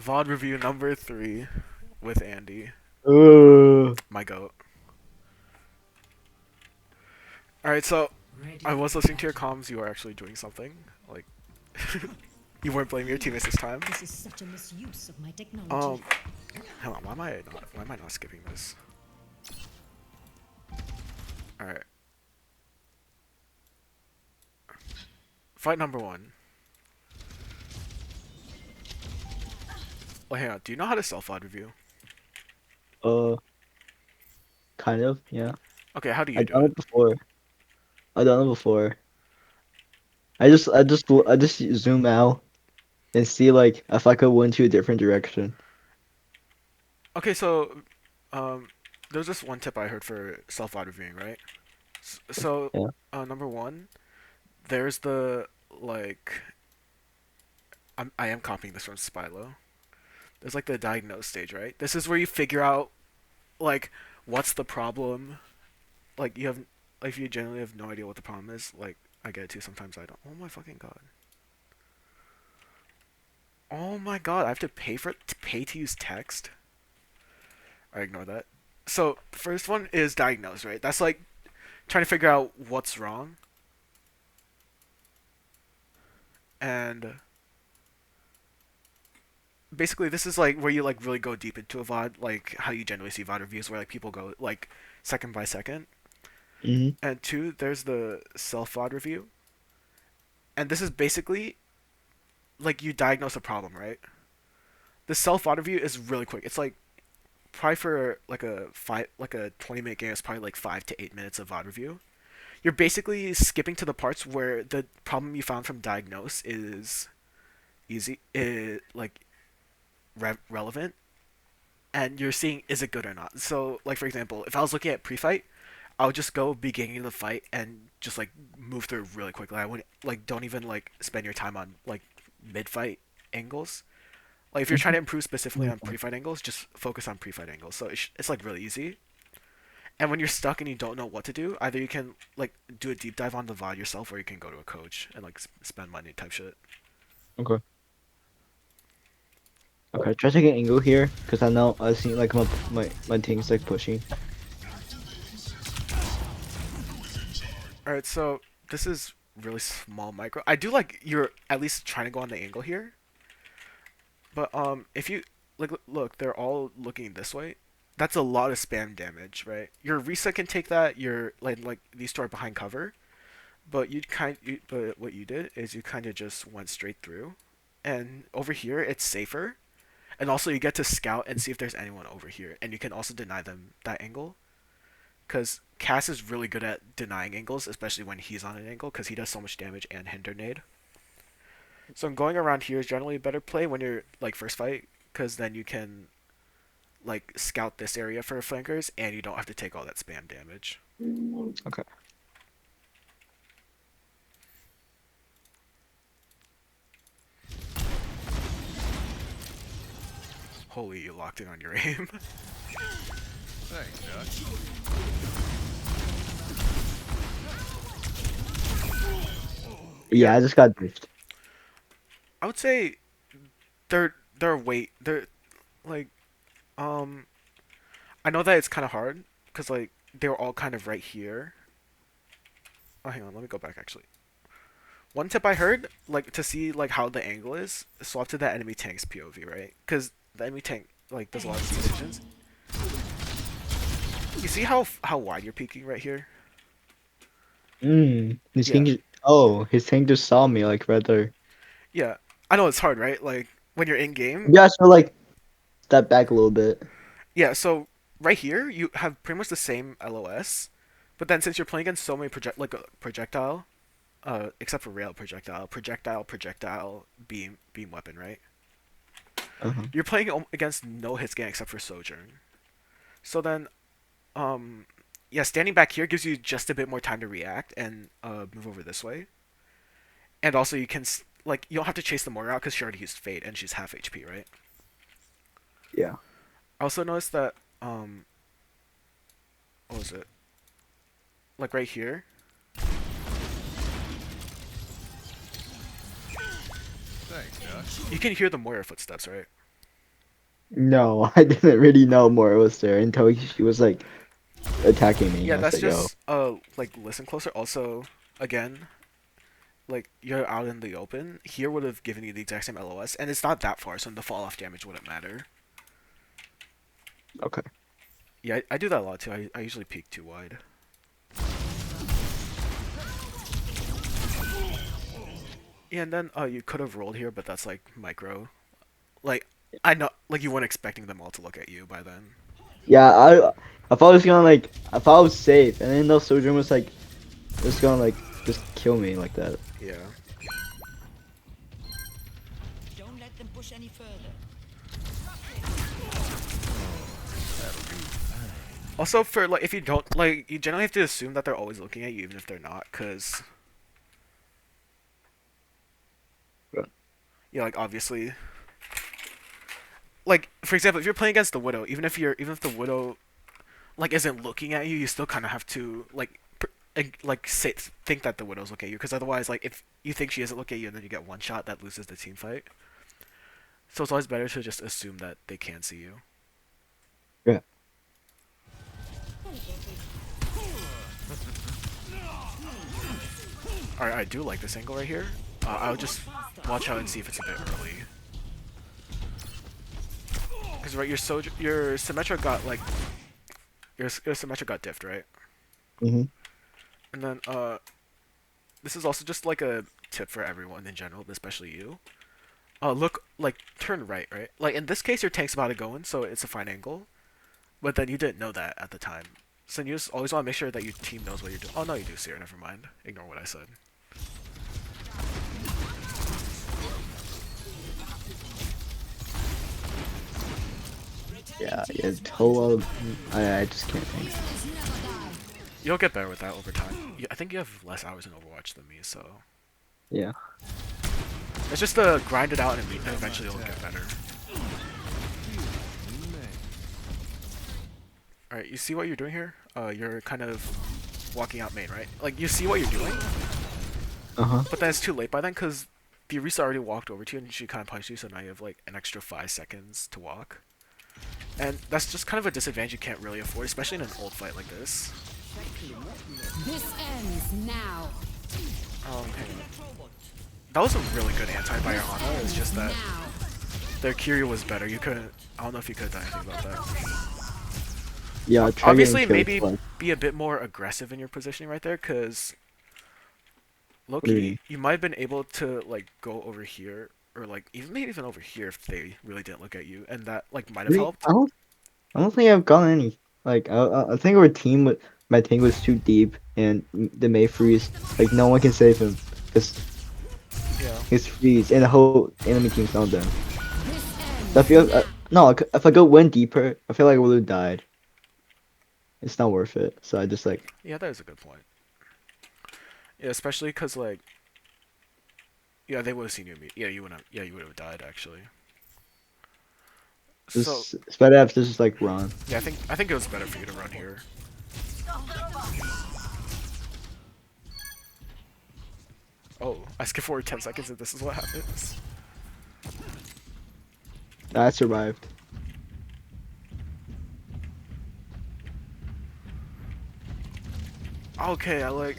VOD review number 3 with Andy, Uh, my goat. Alright, so I Ready was for listening to your battle. comms. You were actually doing something. Like, you weren't blaming your teammates this time. This is such a misuse of my Um, technology. Hang on. Why am I not skipping this? Alright. Fight number 1. Well, hang on. Do you know how to self VOD review? uh, kind of, yeah. Okay, how do you I've do done it? it before. I've done it before. I just zoom out and see like if I could went to a different direction. Okay, so, um, there's this one tip I heard for self VOD reviewing, right? So, Yeah. number 1, there's the, like, I am copying this from Spylo. There's like the diagnose stage, right? This is where you figure out like what's the problem. Like you have, like, if you generally have no idea what the problem is. Like I get it too. Sometimes I don't. Oh my fucking god. Oh my god. I have to pay for it. To pay to use text. I ignore that. So the first one is diagnose, right? That's like trying to figure out what's wrong. And basically, this is like where you like really go deep into a VOD, like how you generally see VOD reviews, where like people go like second by second. Hmm. And 2, there's the self VOD review, and this is basically like you diagnose a problem, right? The self VOD review is really quick. It's like probably for like a 20-minute game. It's probably like 5 to 8 minutes of VOD review. You're basically skipping to the parts where the problem you found from diagnose is easy, like relevant, and you're seeing is it good or not. So like for example, if I was looking at pre-fight, I would just go beginning of the fight and just like move through really quickly. I would like don't even like spend your time on like mid-fight angles. Like if you're trying to improve specifically on pre-fight angles, just focus on pre-fight angles. So it's like really easy. And when you're stuck and you don't know what to do, either you can like do a deep dive on the VOD yourself, or you can go to a coach and like spend money type shit. Okay. Okay. Try to get angle here because I know I see like my team's like pushing. All right, so this is really small micro. I do like you're at least trying to go on the angle here, but if you like look, they're all looking this way. That's a lot of spam damage, right? Your reset can take that. Your like these two are behind cover, but but what you did is you kind of just went straight through, and over here it's safer, and also you get to scout and see if there's anyone over here, and you can also deny them that angle, because Cass is really good at denying angles, especially when he's on an angle, because he does so much damage and hinder nade. So going around here is generally a better play when you're like first fight, because then you can like scout this area for flankers, and you don't have to take all that spam damage. Okay. Holy, you locked in on your aim. Thanks, Josh. Yeah, Yeah, I just got drift. I would say they're like um I know that it's kind of hard because like they were all kind of right here. Oh, hang on, let me go back actually. One tip I heard, like to see like how the angle is, swap to that enemy tank's POV, right? Because the enemy tank like does a lot of decisions. You see how wide you're peeking right here? His Yeah, tank. His tank just saw me like right there. yeah. I know it's hard, right? Like when you're in game. Yeah, so like step back a little bit. Yeah. So right here you have pretty much the same LOS, but then since you're playing against so many projectile, except for rail projectile, beam weapon, right? Uh-huh. You're playing against no hit scan except for Sojourn. So then, um, yeah, standing back here gives you just a bit more time to react and move over this way. And also, you can like you don't have to chase the Moira out because she already used Fate and she's half HP, right? Yeah. I also noticed that what was it? Like right here, Thanks, Josh. you can hear the Moira footsteps, right? No, I didn't really know Mora was there until she was like attacking me. Yeah, I was that's like, yo, just like listen closer. Also, again, like you're out in the open. Here would have given you the exact same LOS, and it's not that far, so the fall off damage wouldn't matter. okay. Yeah, I do that a lot too. I usually peek too wide. Yeah, and then you could have rolled here, but that's like micro. Like I know, like you weren't expecting them all to look at you by then. Yeah, I thought it was gonna like I thought I was safe, and then the soldier was like just gonna like just kill me like that. Yeah. Don't let them push any further. Also, for like if you don't like, you generally have to assume that they're always looking at you, even if they're not, cause Yeah. yeah, like obviously, like for example, if you're playing against the widow, even if the widow like isn't looking at you, you still kind of have to like think that the widow's looking at you, because otherwise, like if you think she isn't looking at you and then you get one shot, that loses the team fight. So it's always better to just assume that they can see you. Yeah. Alright, I do like this angle right here. I'll just watch out and see if it's a bit early. Because right, your Symmetra got like your Symmetra got diffed, right? Mhm. And then this is also just like a tip for everyone in general, but especially you. Look, like turn right, right? Like in this case, your tank's about to go in, so it's a fine angle. But then you didn't know that at the time, so you just always want to make sure that your team knows what you're doing. Oh no, you do, Seer. Never mind. Ignore what I said. Yeah, yeah, Toa. I just can't think. You'll get better with that over time. I think you have less hours in Overwatch than me, so Yeah. it's just to grind it out and eventually it'll get better. All right, you see what you're doing here? You're kind of walking out main, right? Like you see what you're doing, Uh-huh. but then it's too late by then because the Orisa already walked over to you and she kind of punched you, so now you have like an extra 5 seconds to walk. And that's just kind of a disadvantage you can't really afford, especially in an old fight like this. This ends now. Hang on. That was a really good anti by your Ana. It's just that Now. their Kiryu was better. You couldn't. I don't know if you could have done anything about that. Yeah, try getting Obviously, killed maybe twice. be a bit more aggressive in your positioning right there, because low What do you key, mean? you might have been able to like go over here, or like even maybe even over here if they really didn't look at you, and that like might I have mean, helped. I don't think I've gotten any. Like I think our team my tank was too deep, and the May freeze. Like no one can save him because Yeah. he's freeze, and the whole enemy team's not down. This So I ends feel now. no, if I go one deeper, I feel like I would have died. It's not worth it. So I just like Yeah, that is a good point. Yeah, especially because like yeah, they would have seen you. Yeah, you would have. Yeah, you would have died actually. So just Spider Apps just like run. yeah, I think it was better for you to run here. Oh, I skip forward 10 seconds and this is what happens. I survived. Okay, I like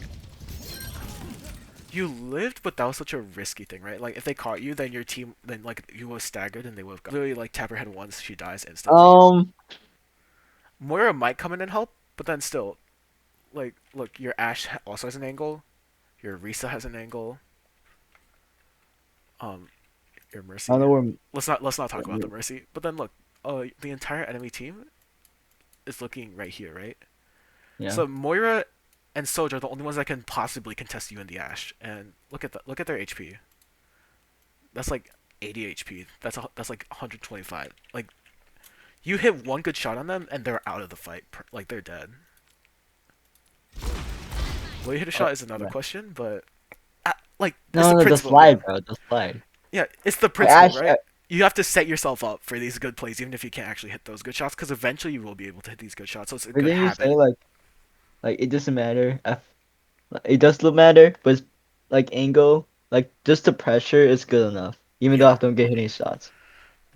you lived, but that was such a risky thing, right? Like if they caught you, then your team, then like you was staggered, and they would have literally like tap her head once, she dies instantly. Um, Moira might come in and help, but then still, like look, your Ashe also has an angle, your Risa has an angle, um, your I don't Mercy. know where. Let's not talk about the Mercy. But then look, the entire enemy team is looking right here, right? Yeah, So Moira and Soldier are the only ones that can possibly contest you in the Ashe. And look at their HP. That's like 80 HP. That's like 125. Like you hit one good shot on them and they're out of the fight. Like they're dead. Will you hit a shot is another yeah. question, but like it's No, the no, the principle, right? slide, bro, the slide. Yeah, it's the I principle, actually, right? You have to set yourself up for these good plays, even if you can't actually hit those good shots, because eventually you will be able to hit these good shots. So it's a but good then you habit. say like it doesn't matter. It does look matter, but it's, like angle, like just the pressure is good enough, even though Yeah. I don't get hitting shots.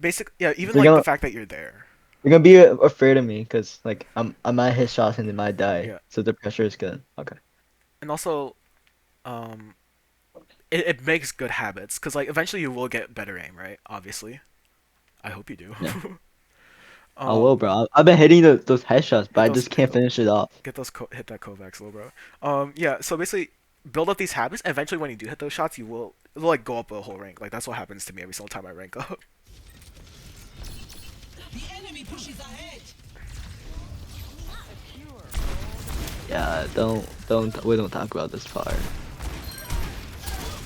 basic. Yeah, even They're like the gonna fact that you're there. they're gonna be afraid of me because like I might hit shots and they might die. Yeah, So the pressure is good. Okay. and also, um, it makes good habits because like eventually you will get better aim, right? Obviously, I hope you do. Yeah. I um, will, bro. I've been hitting those headshots, but hit I those, just can't finish it off. get those, hit that Kovacs, low, bro. Yeah. So basically, build up these habits, and eventually when you do hit those shots, it'll like go up a whole rank. Like that's what happens to me every single time I rank up. Yeah, we don't talk about this part.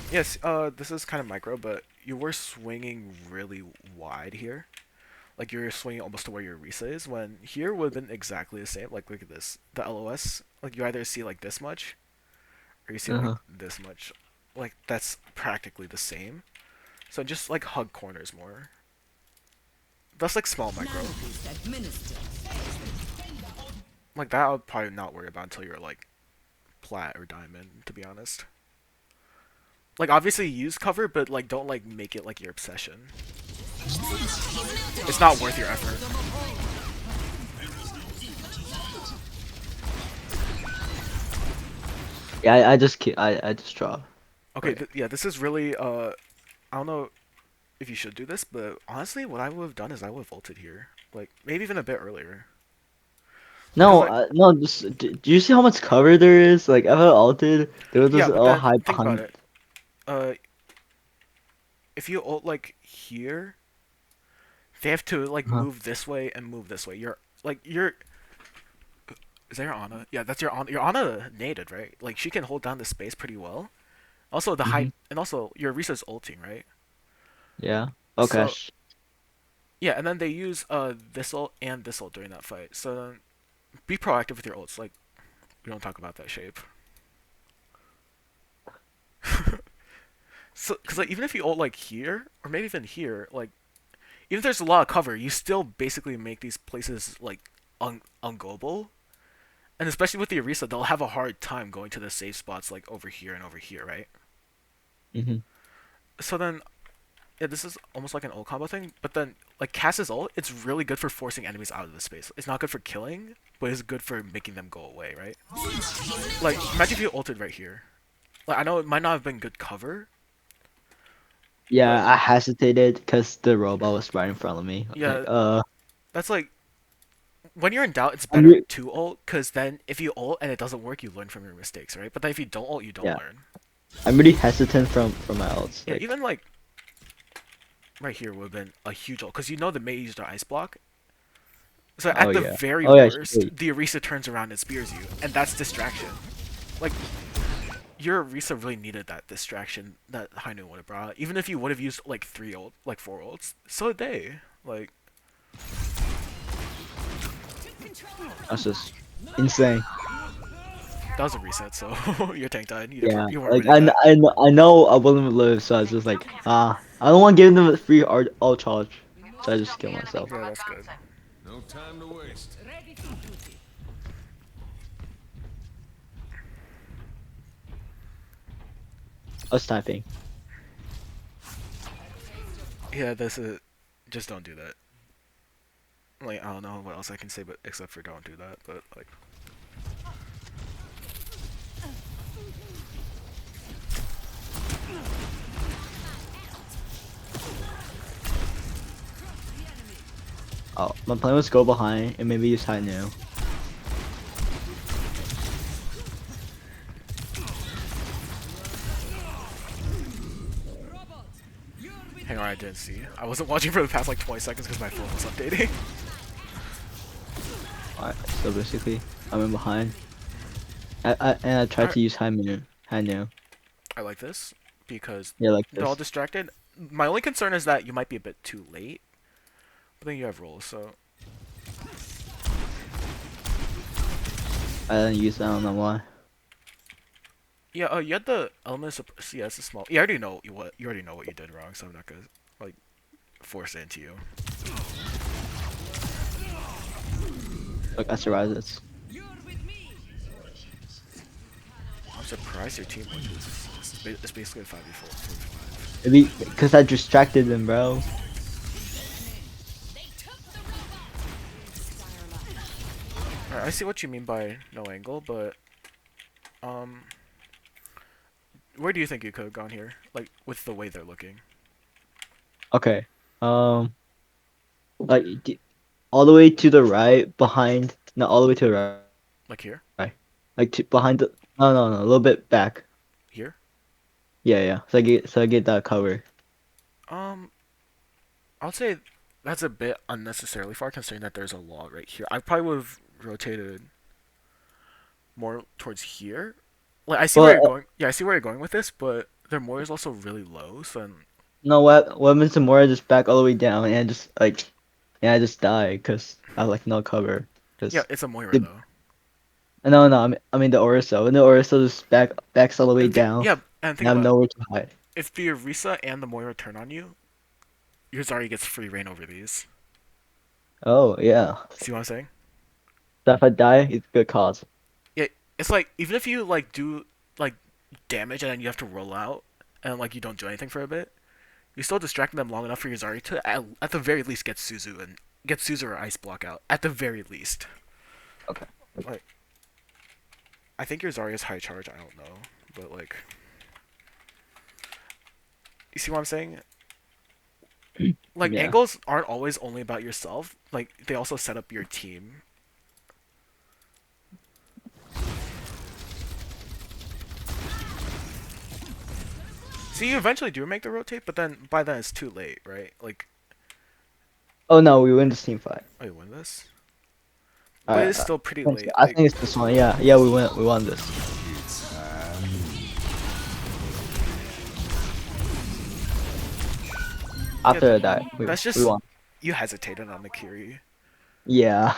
Yes. This is kind of micro, but you were swinging really wide here. Like you're swinging almost to where your Risa is. When here would have been exactly the same. Like look at this, the LOS. Like you either see like this much, or you see like Uh-huh. this much. Like that's practically the same. So just like hug corners more. That's like small micro. Mana boost administered. Like that I'll probably not worry about until you're like plat or diamond, to be honest. Like obviously use cover, but like don't like make it like your obsession. It's not worth your effort. Yeah, I just draw. Okay, Right. yeah, this is really I don't know if you should do this, but honestly, what I would have done is I would have ulted here, like maybe even a bit earlier, because No, like no. Just do you see how much cover there is? Like if I altered, there was yeah, just but all then hide think about behind. it. Uh, if you ult like here, they have to like Huh? move this way and move this way. You're is that your Ana? Yeah, that's your Ana. Your Ana naded, right? Like she can hold down the space pretty well. Also the Mm-hmm. height, and also your Risa's ulting, right? Yeah. Okay. So yeah, and then they use this ult and this ult during that fight. So then be proactive with your ults. Like we don't talk about that shape. So, because like even if you ult like here or maybe even here, like even if there's a lot of cover, you still basically make these places like ungoable. And especially with the Orisa, they'll have a hard time going to the safe spots like over here, right? Mm-hmm. So then, yeah, this is almost like an ult combo thing. But then, like Cass's ult, it's really good for forcing enemies out of the space. It's not good for killing, but it's good for making them go away, right? Like imagine if you ulted right here. Like I know it might not have been good cover, but Yeah, I hesitated because the robot was right in front of me. Like, yeah, that's like when you're in doubt, it's I'm better re to ult, because then if you ult and it doesn't work, you learn from your mistakes, right? But then if you don't ult, you don't yeah, learn. I'm really hesitant from my ults. Yeah, Like, even like right here would have been a huge ult, because you know the Mei used her ice block. So oh at the yeah, very oh yeah, worst, wait. the Orisa turns around and spears you, and that's distraction. Like your Orisa really needed that distraction that Hainu would have brought. Even if you would have used like like four ults, so did they. Like That's just insane. that was a reset, so your tank died. Yeah, You weren't like winning that. I know I wouldn't live, so I was just like, I don't want to give them a free ult charge, so I just kill myself. Yeah, that's good. No time to waste. Ready for duty. I was typing. Yeah, this is just don't do that. Like I don't know what else I can say, but except for don't do that. But like, Oh, my plan was go behind and maybe use high new. hang on, I didn't see. I wasn't watching for the past like 20 seconds because my phone was updating. Alright, so basically, I'm in behind. And I tried Alright, to use high new. I like this because Yeah, like they're all this. distracted. My only concern is that you might be a bit too late, but then you have rolls, so I didn't use that, I don't know why. yeah. Oh, you had the elements of yeah, it's a small. Yeah, I already know you already know what you did wrong, so I'm not gonna like force it into you. Look, I survived this. I'm surprised your team won this. It's basically a 5v4. Maybe because I distracted them, bro. Alright, I see what you mean by no angle, but um, where do you think you could have gone here? Like with the way they're looking, Okay. Like all the way to the right, behind. No, all the way to the right. like here, Like behind the. No, a little bit back. here. Yeah. So I get that cover. Um, I'll say that's a bit unnecessarily far considering that there's a wall right here. I probably would have rotated more towards here. Like I see where But you're going. Yeah, I see where you're going with this, but their Moira is also really low. So then, no, what happens to Mora just back all the way down and just like, and I just die because I have like no cover. yeah, Because it's a Moira the though. no, I mean the Orisa. And the Orisa just backs all the way And down, yeah, and and think I have about it. nowhere to hide. If the Orisa and the Moira turn on you, your Zarya gets free reign over these. Oh yeah. See what I'm saying? So if I die, it's a good cause. Yeah, it's like even if you like do like damage and then you have to roll out and like you don't do anything for a bit, you still distracting them long enough for your Zarya to at the very least get Suzu or Ice Block out at the very least. Okay. Like I think your Zarya's high charge. I don't know, but like you see what I'm saying? Like Yeah. angles aren't always only about yourself. Like they also set up your team. See, you eventually do make the rotate, but then by then it's too late, right? Like, Oh no, we win this team fight. oh, you win this, but Alright. it's still pretty I think so. late. I Like, think it's this one. Yeah, we win. We won this. yeah, After I die, that's we just won. you hesitated on the Kiri. Yeah.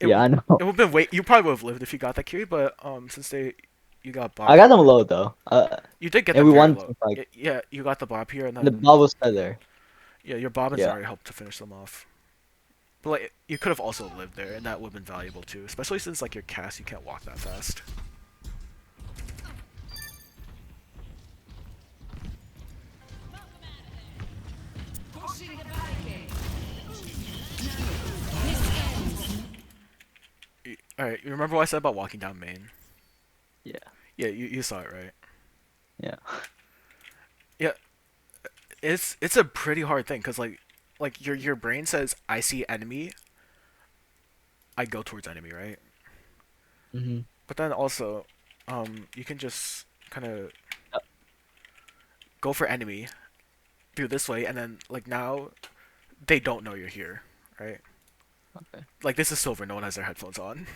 It Yeah, I know. it would have been wait. You probably would have lived if you got that Kiri, but since you got I Bob got them here, low though. you did get And them we very won low. team fight. Yeah, you got the Bob here, and And the then ball was feather. yeah, your Bob and Yeah. Zarya helped to finish them off. But like, you could have also lived there, and that would have been valuable too, especially since like your cast, you can't walk that fast. All right, you remember what I said about walking down main? Yeah. Yeah, you saw it right. Yeah. Yeah, it's a pretty hard thing because like your brain says I see enemy, I go towards enemy, right? Mhm. But then also, you can just kind of go for enemy through this way, and then like now they don't know you're here, right? Okay. Like this is silver, no one has their headphones on.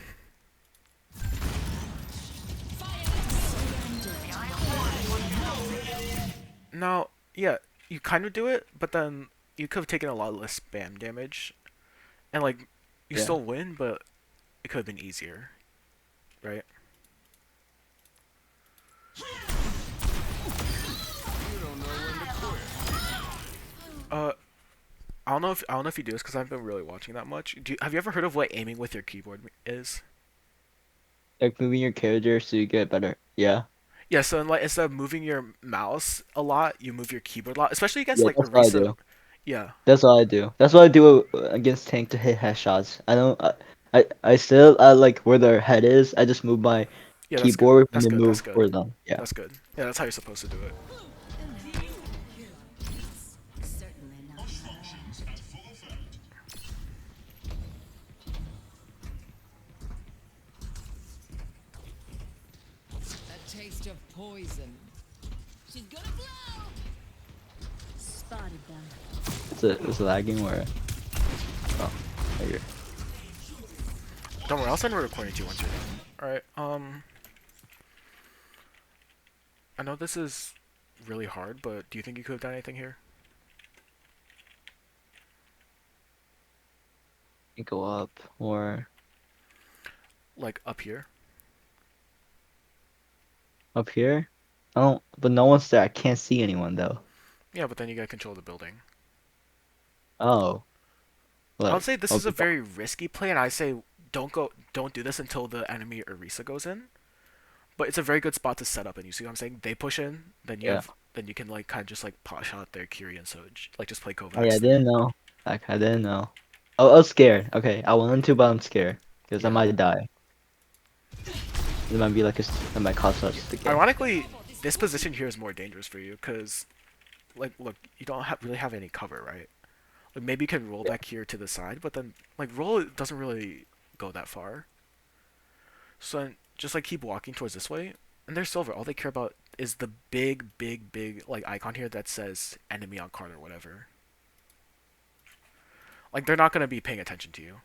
Now, yeah, you kind of do it, but then you could have taken a lot less spam damage, and like you Yeah. still win, but it could have been easier, right? You don't know when to quit. Uh, I don't know if you do this because I haven't been really watching that much. Have you ever heard of what aiming with your keyboard is? Like moving your character so you get better. Yeah. Yeah, so like instead of moving your mouse a lot, you move your keyboard a lot, especially against Yeah, like that's what I Orisa. do. Yeah, That's what I do. That's what I do against tank to hit headshots. I don't. I still like where their head is. I just move my yeah, that's good. keyboard and That's then good. That's move good. for them. Yeah. That's good. Yeah, that's how you're supposed to do it. Certainly not. A taste of poison. She's gonna blow. Spotted them. It's lagging where. Oh, there you go. Don't worry, I'll send a recording to you once you're done. All right. I know this is really hard, but do you think you could have done anything here? You go up or Like up here? up here. I don't. But no one's there. I can't see anyone though. Yeah, but then you gotta control the building. Oh, I would like say this is a okay. very risky play, and I say don't do this until the enemy Orisa goes in. But it's a very good spot to set up, and you see what I'm saying? They push in, Yeah. then you can like kind of just like pot shot their Kyrie and Soj, like just play Oh yeah, I Kovacs. didn't know. Like I didn't know. I was scared. Okay, I wanted to, but I'm scared because I Yeah. might die. It might be like it might cost us the game. Ironically, this position here is more dangerous for you because, like, look, you don't really have any cover, right? Like maybe you can roll back here to the side, but then like roll doesn't really go that far. So then just like keep walking towards this way, and they're silver. All they care about is the big like icon here that says enemy on card or whatever. Like they're not gonna be paying attention to you.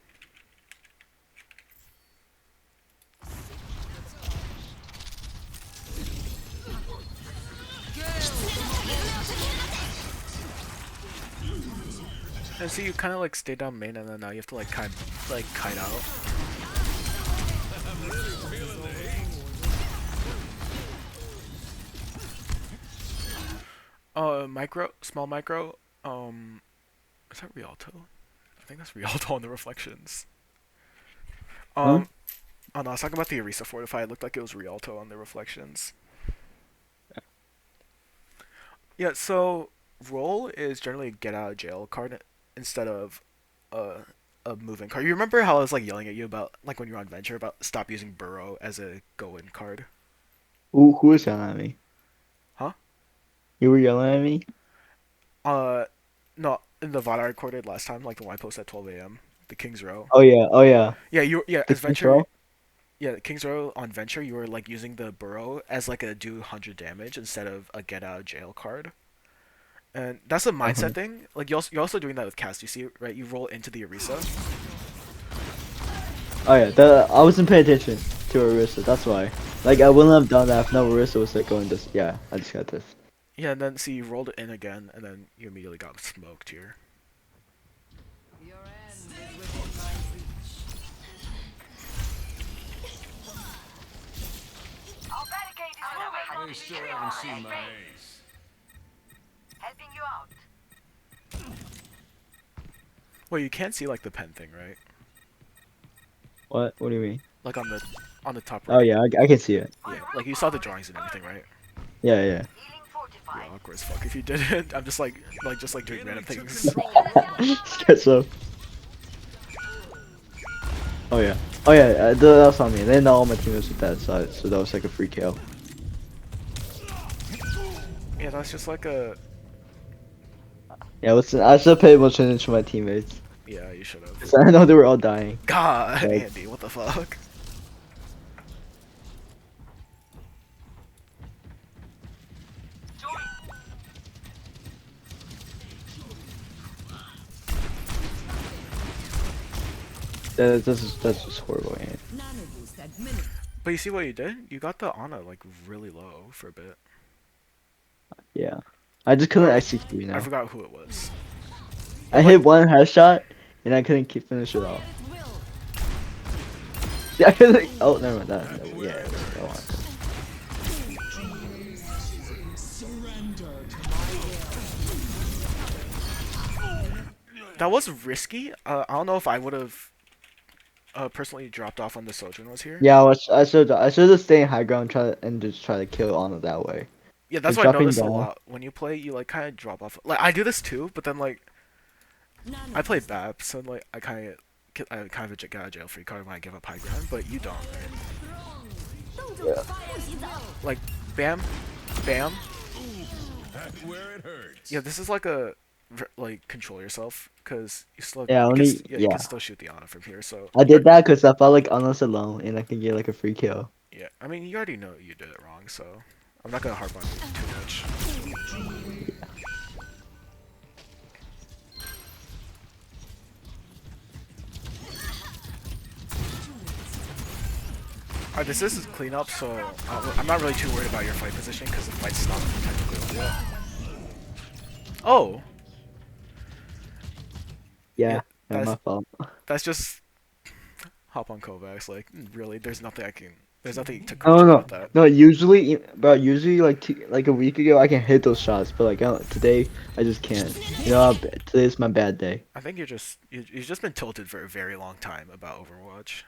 And so you kind of like stay down main, and then now you have to like kind of like kite out. Micro, small micro. Is that Rialto? I think that's Rialto on the reflections. Huh? Um, oh no, I was talking about the Orisa Fortify. It looked like it was Rialto on the reflections. Yeah, so roll is generally a get out of jail card instead of a a moving card. You remember how I was like yelling at you about like when you were on Venture about stop using Burrow as a go in card? Who was yelling at me? Huh? You were yelling at me? Uh, no, in the VOD I recorded last time, like the one I posted at 12 a.m. The King's Row. Oh yeah, oh yeah. Yeah, yeah The as Venture. control? Yeah, King's Row on Venture, you were like using the Burrow as like a do 100 damage instead of a get out of jail card. And that's a Uh-huh. mindset thing. Like you're also doing that with cast. You see, right? You roll into the Orisa. Oh yeah, I wasn't paying attention to Arista, that's why. Like I wouldn't have done that if no Arista was like going this. Yeah, I just got this. Yeah, and then see you rolled it in again, and then you immediately got smoked here. Your end is within my reach. Our barricade is moving. They still haven't seen my ace. Helping you out. Well, you can see like the pen thing, right? What? What do you mean? Like on the top Oh right. yeah, I can see it. Yeah, like you saw the drawings and everything, right? Yeah, yeah. Healing You're fortified. awkward as fuck if you didn't. I'm just like doing random things. Guess so. Oh yeah. Oh yeah, that was on me. They know all my teammates with that side, so that was like a free kill. Yeah, that's just like a. Yeah, listen, I should have paid much attention to my teammates. Yeah, you should have. 'Cause I know they were all dying. God, Like, Andy, what the fuck? that's just horrible, man. Nano boost administered. But you see what you did? You got the Ana like really low for a bit. Yeah. I just couldn't Oh, execute, you I know. forgot who it was. I hit one headshot and I couldn't keep finish it off. At will. Yeah, I couldn't. Oh, never mind yeah, that one. That was risky. I don't know if I would have personally dropped off when the Sojourn was here. Yeah, I should have stayed high ground, and just try to kill Ana that way. Yeah, that's Like what I dropping noticed a down. lot. When you play, you like kind of drop off. Like I do this too, but then like Nano I play boost. BAP, so like I kind of get out of jail free card when I give up high ground, but you don't. Right? Yeah. Like bam, bam. That's where it hurts. Yeah, this is like a like control yourself because you still Yeah, you only you yeah. can still shoot the Ana from here. So I did that because I felt like Ana's alone and I could get like a free kill. yeah, I mean you already know you did it wrong, so I'm not gonna harp on you too much. Alright, this is cleanup, so I'm not really too worried about your fight position because the fight's not technically over yet. Oh, Yeah, yeah, not my that's fault. that's just hop on Kovacs. Like really, there's nothing to No, coach no, about that. no. Usually like a week ago I can hit those shots, but like today I just can't. You know, today's my bad day. I think you've just been tilted for a very long time about Overwatch.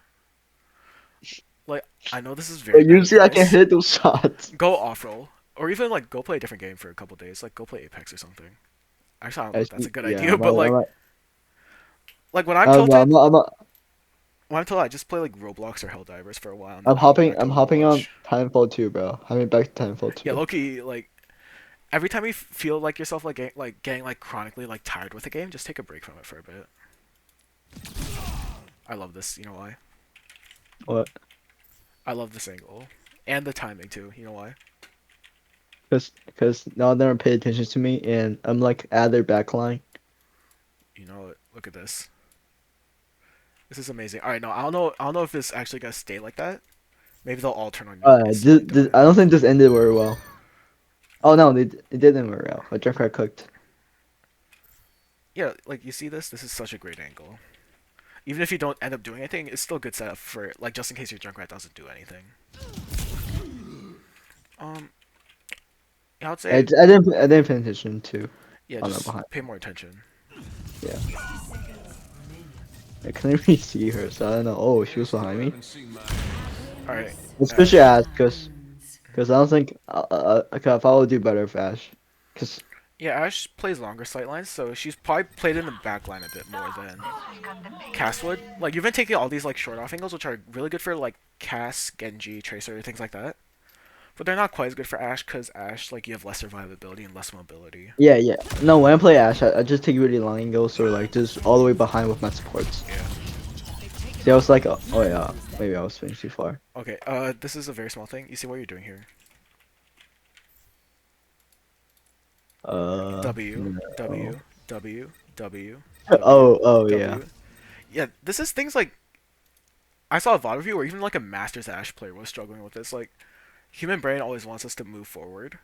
Like I know this is very But bad usually I can advice. hit those shots. Go off roll, or even like go play a different game for a couple days. Like go play Apex or something. Actually, I don't know if that's a Actually, good yeah, idea, but I'm not, like when I'm I'm tilted, not, I'm not, when I'm told I just play like Roblox or Helldivers for a while and I'm then I go hopping. back to I'm hopping on Overwatch. Titanfall 2, bro. I'm back to Titanfall Yeah, 2. Loki, like every time you feel like yourself getting like chronically like tired with a game, just take a break from it for a bit. I love this. You know why? What? I love this angle and the timing too. You know why? Because now they don't pay attention to me, and I'm like at their backline. You know it. Look at this. This is amazing. All right, no, I don't know. I don't know if this actually gonna stay like that. Maybe they'll all turn on you instantly though. I don't think this ended very well. Oh no, it did end very well. A Junkrat cooked. Yeah, like you see this. This is such a great angle. Even if you don't end up doing anything, it's still a good setup for like just in case your Junkrat doesn't do anything. Um, yeah, I would say I didn't pay attention to yeah, on that just behind. pay more attention. Yeah, I couldn't really see her, so I don't know. Oh, she was Guess you behind me. haven't seen my All right, Especially Ash. Ash, because I don't think okay, if I would do better with Ash, because Yeah, Ash plays longer sightlines, so she's probably played in the back line a bit more than Cass would. Like you've been taking all these like short off angles, which are really good for like Cass, Genji, Tracer, things like that. But they're not quite as good for Ash because Ash like you have less survivability and less mobility. yeah. No, when I play Ash, I just take really long angles or like just all the way behind with my supports. Yeah. See, I was like, oh yeah, maybe I was swinging too far. Okay. This is a very small thing. You see what you're doing here? W No. W W W W Oh yeah. W. Yeah, this is things like I saw a VOD review where even like a Masters Ash player was struggling with this. Like human brain always wants us to move forward,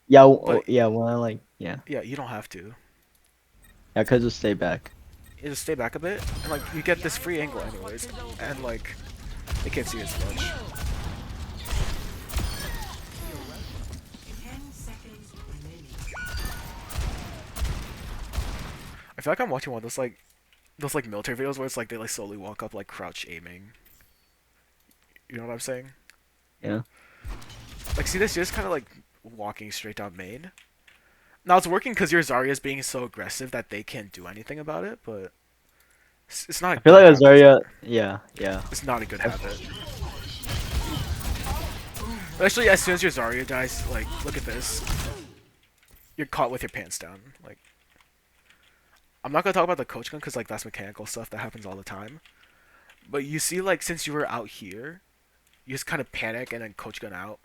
Yeah, but yeah, when I like, yeah. yeah, you don't have to. I could just stay back. You just stay back a bit, and like you get this free angle anyways, and like they can't see as much. I feel like I'm watching one of those like military videos where it's like they like slowly walk up like crouch aiming. You know what I'm saying? Yeah. Like see this, you're just kind of like walking straight down main. Now it's working because your Zarya is being so aggressive that they can't do anything about it, but it's not a I feel good like habit. Azaria, yeah. It's not a good habit. Especially as soon as your Zarya dies, like look at this. You're caught with your pants down. Like I'm not gonna talk about the coach gun because like that's mechanical stuff that happens all the time. But you see, like since you were out here, you just kind of panic and then coach gun out,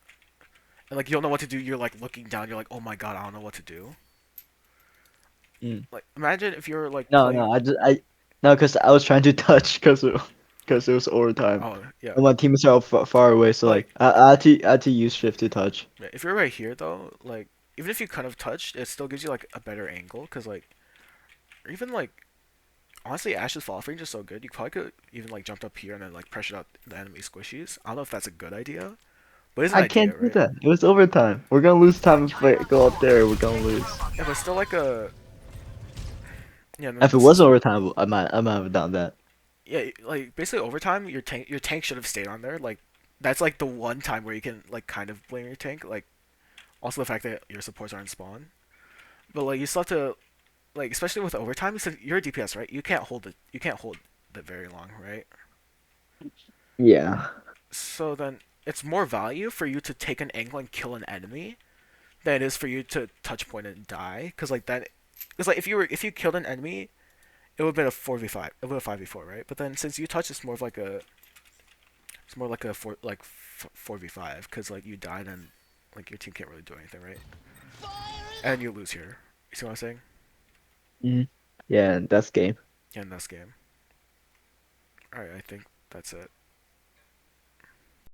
and like you don't know what to do. You're like looking down. You're like, oh my god, I don't know what to do. Mm. Like imagine if you're like No, playing. no, because I was trying to touch because it was overtime. Oh yeah, And my teammates are far away, so like like I had to use shift to touch. if you're right here though, like even if you kind of touched, it still gives you like a better angle because like or even like honestly, Ash's fall range is so good. You probably could even like jumped up here and then like pressured out the enemy squishies. I don't know if that's a good idea, but it's an I idea, can't do right? that. It was overtime. We're gonna lose time if I go up there. We're gonna lose. Yeah, but still like a yeah. And then If it this was is overtime, I might have done that. yeah, like basically overtime. Your tank should have stayed on there. Like that's like the one time where you can like kind of blame your tank. Like also the fact that your supports aren't spawn, but like you still have to like especially with overtime. Since you're a DPS, right? You can't hold it. You can't hold it very long, right? Yeah. So then it's more value for you to take an angle and kill an enemy than it is for you to touch point and die. Cause like that, it's like if you killed an enemy, it would have been a 4v5. It would have 5v4, right? But then since you touch, it's more like a 4v5. Cause like you died and like your team can't really do anything, right? And you lose here. You see what I'm saying? Mm. Yeah, that's game. Yeah, in this game. All right, I think that's it.